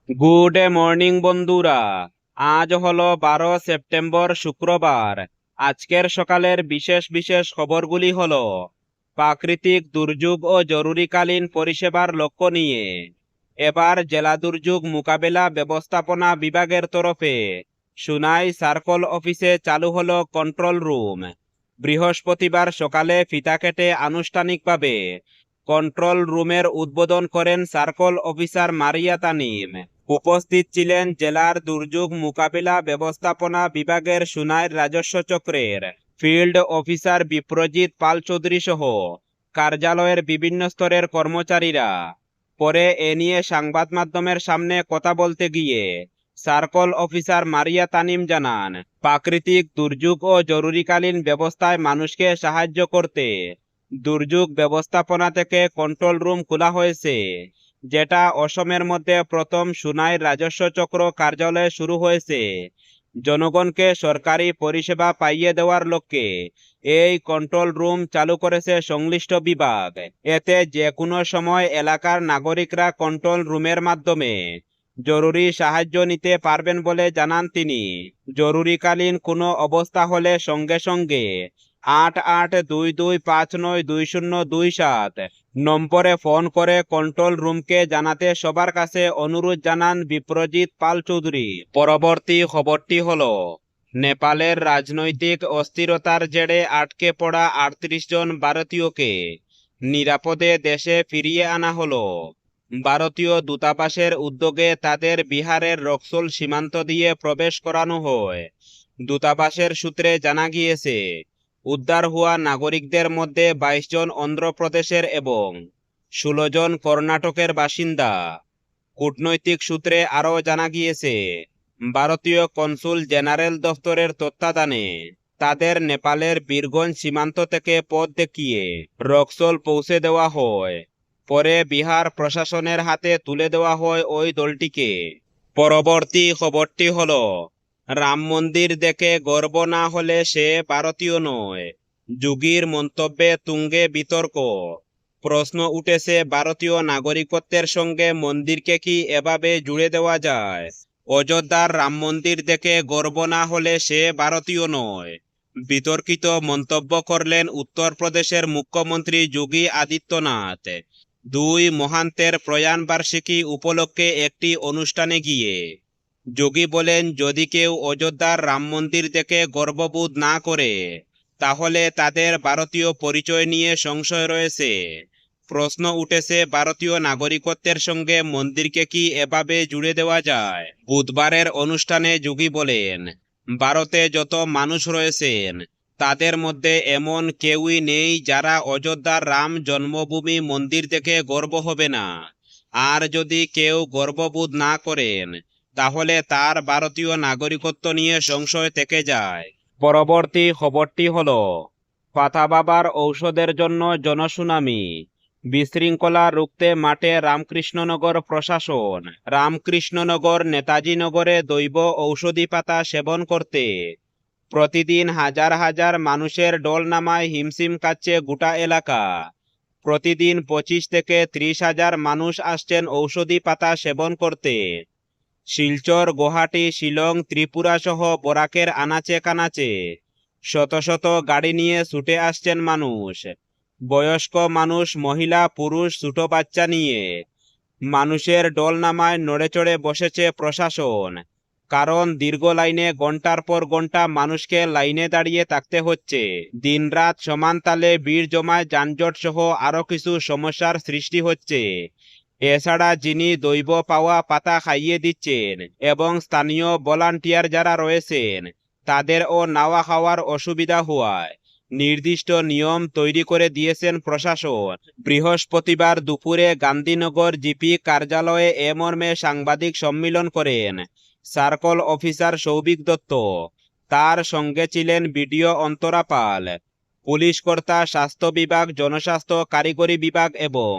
Good morning বন্ধুরা। আজ হলো 12 সেপ্টেম্বর, শুক্রবার। আজকের সকালের বিশেষ বিশেষ খবরগুলি হলো প্রাকৃতিক দুর্যোগ ও জরুরিকালীন পরিষেবার লক্ষ্য নিয়ে এবার জেলা দুর্যোগ মোকাবেলা ব্যবস্থাপনা বিভাগের তরফে সুনাই সার্কল অফিসে চালু হলো কন্ট্রোল রুম। বৃহস্পতিবার সকালে ফিতা কেটে আনুষ্ঠানিকভাবে কন্ট্রোল রুমের উদ্বোধন করেন সার্কল অফিসার মারিয়া তানিম। উপস্থিত ছিলেন জেলার দুর্যোগ মোকাবিলা ব্যবস্থাপনা বিভাগের সুনাই রাজস্ব চক্রের ফিল্ড অফিসার বিপ্রজিৎ পাল চৌধুরী সহ কার্যালয়ের বিভিন্ন স্তরের কর্মচারীরা। পরে এ নিয়ে সংবাদ মাধ্যমের সামনে কথা বলতে গিয়ে সার্কল অফিসার মারিয়া তানিম জানান, প্রাকৃতিক দুর্যোগ ও জরুরিকালীন ব্যবস্থায় মানুষকে সাহায্য করতে দুর্যোগ ব্যবস্থাপনা থেকে কন্ট্রোল রুম খোলা হয়েছে, যেটা অসমের মধ্যে প্রথম সুনাই রাজস্ব চক্র কার্যালয়ে শুরু হয়েছে। জনগণকে সরকারি পরিষেবা পাইয়ে দেওয়ার লক্ষ্যে এই কন্ট্রোল রুম চালু করেছে সংশ্লিষ্ট বিভাগ। এতে যে কোনো সময় এলাকার নাগরিকরা কন্ট্রোল রুমের মাধ্যমে জরুরি সাহায্য নিতে পারবেন বলে জানান তিনি। জরুরিকালীন কোনো অবস্থা হলে সঙ্গে সঙ্গে 8822592027 নম্বরে ফোন করে কন্ট্রোল রুমকে জানাতে সবার কাছে অনুরোধ জানান বিপ্রজিৎ পাল চৌধুরী। পরবর্তী খবরটি হলো, নেপালের রাজনৈতিক অস্থিরতার জেরে আটকে পড়া 38 জন ভারতীয়কে নিরাপদে দেশে ফিরিয়ে আনা হলো। ভারতীয় দূতাবাসের উদ্যোগে তাদের বিহারের রক্সোল সীমান্ত দিয়ে প্রবেশ করানো হয়। দূতাবাসের সূত্রে জানা গিয়েছে, উদ্ধার হওয়া নাগরিকদের মধ্যে 22 জন অন্ধ্রপ্রদেশের এবং 16 জন কর্ণাটকের বাসিন্দা। কূটনৈতিক সূত্রে আরও জানা গিয়েছে, ভারতীয় কনসুল জেনারেল দফতরের তত্ত্বাবধানে তাদের নেপালের বীরগঞ্জ সীমান্ত থেকে পথ দেখিয়ে রক্সোল পৌঁছে দেওয়া হয়। পরে বিহার প্রশাসনের হাতে তুলে দেওয়া হয় ওই দলটিকে। পরবর্তী খবরটি হলো, রাম মন্দির দেখে গর্ব না হলে সে ভারতীয় নয়। যোগীর মন্তব্যে তুঙ্গে বিতর্ক। প্রশ্ন উঠেছে, ভারতীয় নাগরিকত্বের সঙ্গে মন্দিরকে কি এভাবে জুড়ে দেওয়া যায়? অযোধ্যার রাম মন্দির দেখে গর্ব না হলে সে ভারতীয় নয়। বিতর্কিত মন্তব্য করলেন উত্তরপ্রদেশের মুখ্যমন্ত্রী যোগী আদিত্যনাথ 2 মহান্তের প্রয়াণ বার্ষিকী উপলক্ষে একটি অনুষ্ঠানে গিয়ে। যোগী বলেন, যদি কেউ অযোধ্যার রাম মন্দির দেখে গর্ববোধ না করে তাহলে তাদের ভারতীয় পরিচয় নিয়ে সংশয় রয়েছে। প্রশ্ন উঠেছে, ভারতীয় নাগরিকত্বের সঙ্গে মন্দিরকে কি এভাবে জুড়ে দেওয়া যায়? বুধবারের অনুষ্ঠানে যোগী বলেন, ভারতে যত মানুষ রয়েছেন তাদের মধ্যে এমন কেউই নেই যারা অযোধ্যার রাম জন্মভূমি মন্দির দেখে গর্ব হবে না। আর যদি কেউ গর্ববোধ না করেন তাহলে তার ভারতীয় নাগরিকত্ব নিয়ে সংশয় থেকে যায়। পরবর্তী খবরটি হলো, পাতা বাবার ঔষধের জন্য জনশুনানি। বিশৃঙ্খলা রুখতে মাঠে রামকৃষ্ণনগর প্রশাসন। রামকৃষ্ণনগর নেতাজি নগরে দৈব ঔষধি পাতা সেবন করতে প্রতিদিন হাজার হাজার মানুষের ঢল নামায় হিমশিম খাচ্ছে গোটা এলাকা। প্রতিদিন 25 থেকে 30 হাজার মানুষ আসছেন ঔষধি পাতা সেবন করতে। শিলচর, গুয়াহাটি, শিলং, ত্রিপুরা সহ বরাকের আনাচে কানাচে শত শত গাড়ি নিয়ে ছুটে আসছেন মানুষ। বয়স্ক মানুষ, মহিলা, পুরুষ, ছোট বাচ্চা নিয়ে মানুষের ঢল নামায় নড়েচড়ে বসেছে প্রশাসন। কারণ দীর্ঘ লাইনে ঘন্টার পর ঘন্টা মানুষকে লাইনে দাঁড়িয়ে থাকতে হচ্ছে। দিনরাত সমান তালে ভিড় জমায় যানজট সহ আরো কিছু সমস্যার সৃষ্টি হচ্ছে। এছাড়া যিনি দৈব পাওয়া পাতা খাইয়ে দিচ্ছেন এবং স্থানীয় ভলান্টিয়ার যারা রয়েছেন তাদেরও নাওয়া খাওয়ার অসুবিধা হওয়ায় নির্দিষ্ট নিয়ম তৈরি করে দিয়েছেন প্রশাসন। বৃহস্পতিবার দুপুরে গান্ধীনগর জিপি কার্যালয়ে এ মর্মে সাংবাদিক সম্মেলন করেন সার্কল অফিসার সৌভিক দত্ত। তার সঙ্গে ছিলেন বিডিও অন্তরা পাল, পুলিশ কর্তা, স্বাস্থ্য বিভাগ, জনস্বাস্থ্য, কারিগরি বিভাগ এবং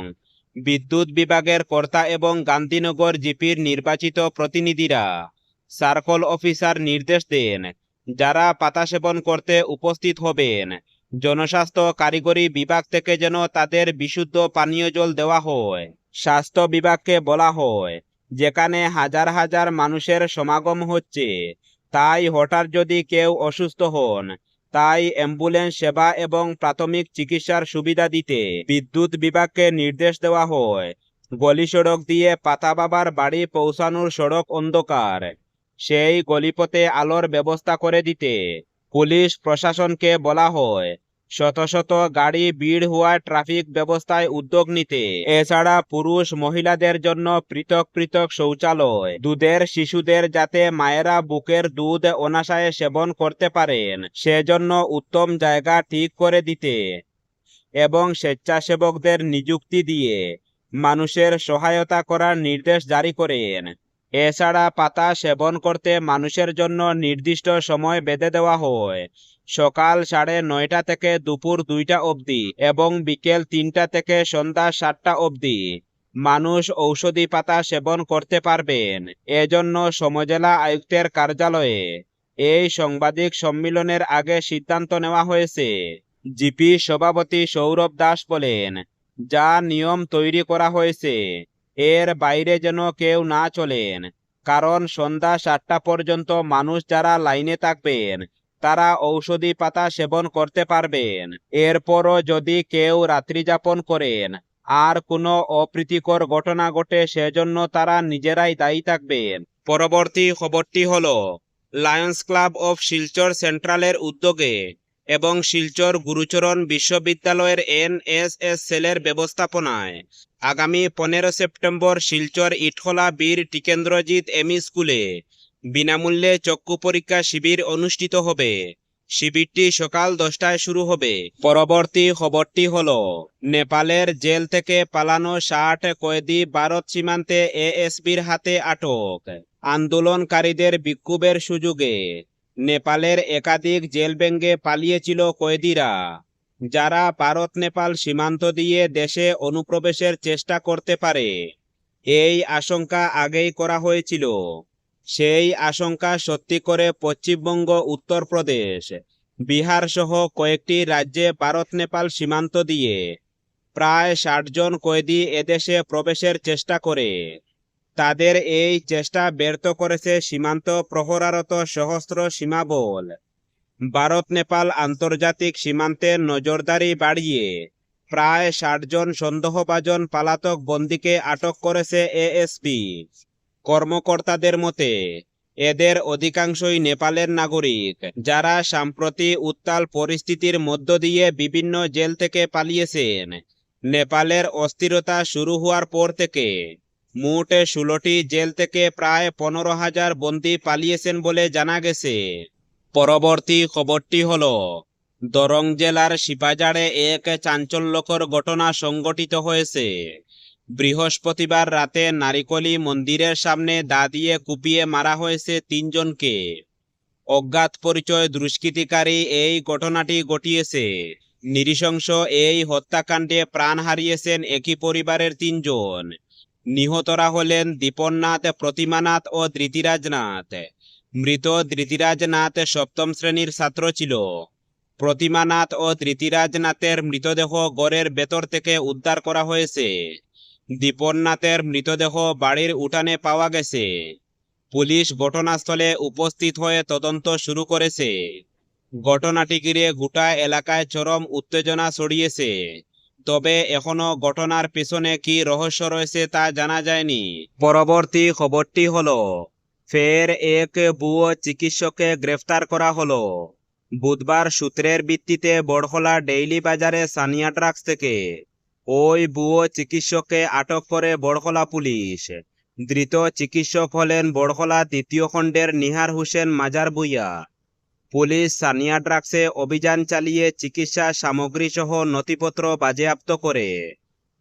বিদ্যুৎ বিভাগের কর্তা এবং গান্ধীনগর জিপির নির্বাচিত প্রতিনিধিরা। সার্কল অফিসার নির্দেশ দেন, যারা পাতা সেবন করতে উপস্থিত হবেন জনস্বাস্থ্য কারিগরি বিভাগ থেকে যেন তাদের বিশুদ্ধ পানীয় জল দেওয়া হয়। স্বাস্থ্য বিভাগকে বলা হয় যেখানে হাজার হাজার মানুষের সমাগম হচ্ছে। তাই হঠাৎ যদি কেউ অসুস্থ হন, তাই অ্যাম্বুলেন্স সেবা এবং প্রাথমিক চিকিৎসার সুবিধা দিতে বিদ্যুৎ বিভাগকে নির্দেশ দেওয়া হয়। গলি সড়ক দিয়ে পাতা বাবার বাড়ি পৌঁছানোর সড়ক অন্ধকার, সেই গলিপথে আলোর ব্যবস্থা করে দিতে পুলিশ প্রশাসনকে বলা হয়। শত শত গাড়ি ভিড় হওয়া ট্রাফিক ব্যবস্থায় উদ্যোগ নিতে। এছাড়া পুরুষ মহিলাদের জন্য পৃথক পৃথক শৌচালয়, দুধের শিশুদের যাতে মায়েরা বুকের দুধ অনায়াসে সেবন করতে পারেন সেজন্য উত্তম জায়গা ঠিক করে দিতে এবং স্বেচ্ছাসেবকদের নিযুক্তি দিয়ে মানুষের সহায়তা করার নির্দেশ জারি করেন। এছাড়া পাতা সেবন করতে মানুষের জন্য নির্দিষ্ট সময় বেঁধে দেওয়া হয়। সকাল 9:30 থেকে দুপুর 2টা অবধি এবং বিকেল 3টা থেকে সন্ধ্যা 7টা অবধি মানুষ ঔষধি পাতা সেবন করতে পারবেন। এজন্য সমজেলা আয়ুক্তের কার্যালয়ে এই সাংবাদিক সম্মেলনের আগে সিদ্ধান্ত নেওয়া হয়েছে। জিপি সভাপতি সৌরভ দাস বলেন, যা নিয়ম তৈরি করা হয়েছে এর বাইরে যেন কেউ না চলেন, কারণ সন্ধ্যা 7টা পর্যন্ত মানুষ যারা লাইনে থাকবেন তারা ঔষধি পাতা সেবন করতে পারবেন। এরপরও যদি কেউ রাত্রিযাপন করেন আর কোনো অপ্রীতিকর ঘটনা ঘটে সেজন্য তারা নিজেরাই দায়ী থাকবেন। পরবর্তী খবরটি হলো, লায়ন্স ক্লাব অফ শিলচর সেন্ট্রালের উদ্যোগে এবং শিলচর গুরুচরণ বিশ্ববিদ্যালয়ের এনএসএস সেলের ব্যবস্থাপনায় আগামী 15 সেপ্টেম্বর শিলচর ইটখলা বীর টিকেন্দ্রজিৎ এমই স্কুলে বিনামূল্যে চক্ষু পরীক্ষা শিবির অনুষ্ঠিত হবে। শিবিরটি সকাল 10টায় শুরু হবে। পরবর্তী খবরটি হলো, নেপালের জেল থেকে পালানো 60 কয়েদি ভারত সীমান্তে এএসবির হাতে আটক। আন্দোলনকারীদের বিক্ষোভের সুযোগে নেপালের একাধিক জেল ভেঙে পালিয়েছিল কয়েদিরা, যারা ভারত নেপাল সীমান্ত দিয়ে দেশে অনুপ্রবেশের চেষ্টা করতে পারে এই আশঙ্কা আগেই করা হয়েছিল। সেই আশঙ্কা সত্যি করে পশ্চিমবঙ্গ, উত্তরপ্রদেশ, বিহার সহ কয়েকটি রাজ্যে ভারত নেপাল সীমান্ত দিয়ে প্রায় 60 জন কয়েদি এদেশে প্রবেশের চেষ্টা করে। তাদের এই চেষ্টা ব্যর্থ করেছে সীমান্ত প্রহরারত সশস্ত্র সীমাবল। ভারত নেপাল আন্তর্জাতিক সীমান্তে নজরদারি বাড়িয়ে প্রায় 60 জন সন্দেহভাজন পলাতক বন্দীকে আটক করেছে এএসবি। কর্মকর্তাদের মতে এদের অধিকাংশই নেপালের নাগরিক, যারা সাম্প্রতি উত্তাল পরিস্থিতির মধ্য দিয়ে বিভিন্ন জেল থেকে পালিয়েছেন। নেপালের অস্থিরতা শুরু হওয়ার পর থেকে মোট 16টি জেল থেকে প্রায় 15,000 বন্দী পালিয়েছেন বলে জানা গেছে। পরবর্তী খবরটি হলো, দরং জেলার শিপাজারে এক চাঞ্চল্যকর ঘটনা সংঘটিত হয়েছে। বৃহস্পতিবার রাতে নারিকলি মন্দিরের সামনে দা দিয়ে কুপিয়ে মারা হয়েছে 3 জনকে। অজ্ঞাত পরিচয় দুষ্কৃতিকারী এই ঘটনাটি ঘটিয়েছে। নৃশংস এই হত্যাকাণ্ডে প্রাণ হারিয়েছেন একই পরিবারের 3 জন। নিহতরা হলেন দীপননাথ, প্রতিমানাথ ও ধৃতিরাজ নাথ। মৃত ধৃতিরাজ নাথ 7ম শ্রেণীর ছাত্র ছিল। প্রতিমানাথ ও ধৃতিরাজ নাথের মৃতদেহ ঘরের ভেতর থেকে উদ্ধার করা হয়েছে। দীপননাথের মৃতদেহ বাড়ির উঠানে পাওয়া গেছে। পুলিশ ঘটনাস্থলে উপস্থিত হয়ে তদন্ত শুরু করেছে। ঘটনাটি ঘিরে গোটা এলাকায় চরম উত্তেজনা ছড়িয়েছে। তবে এখনো ঘটনার পেছনে কি রহস্য রয়েছে তা জানা যায়নি। পরবর্তী খবরটি হলো, ফের এক ভুয়ো চিকিৎসককে গ্রেফতার করা হলো। বুধবার সূত্রের ভিত্তিতে বড়খলা ডেইলি বাজারে সানিয়া ড্রাগস থেকে ওই ভুয়ো চিকিৎসককে আটক করে বড়খলা পুলিশ। ধৃত চিকিৎসক হলেন বড়খলা 2য় খণ্ডের নিহার হোসেন মাজার ভূঁইয়া। পুলিশ সানিয়া ড্রাগসে অভিযান চালিয়ে চিকিৎসা সামগ্রী সহ নথিপত্র বাজেয়াপ্ত করে।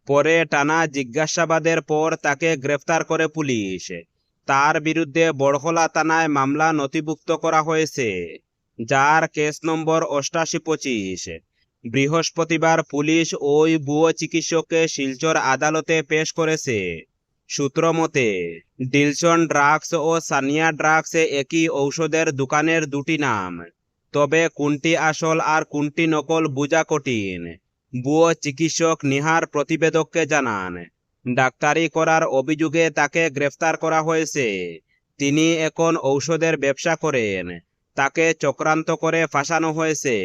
পরে টানা জিজ্ঞাসাবাদের পর তাকে গ্রেফতার করে পুলিশ। তার বিরুদ্ধে বড়খলা থানায় মামলা নথিভুক্ত করা হয়েছে, যার কেস নম্বর 8825। বৃহস্পতিবার পুলিশ ওই ভুয়ো চিকিৎসককে শিলচর আদালতে পেশ করেছে। সূত্র মতে, ডিলশন ড্রাগস ও সানিয়া ড্রাগস একই ঔষধের দোকানের 2টি নাম। তবে কোনটি আসল আর কোনটি নকল বোঝা কঠিন। ভুয়ো চিকিৎসক নিহার প্রতিবেদককে জানান, ডাক্তারি করার অভিযোগে তাকে গ্রেফতার করা হয়েছে। তিনি এখন ঔষধের ব্যবসা করেন। তাকে চক্রান্ত করে ফাঁসানো হয়েছে।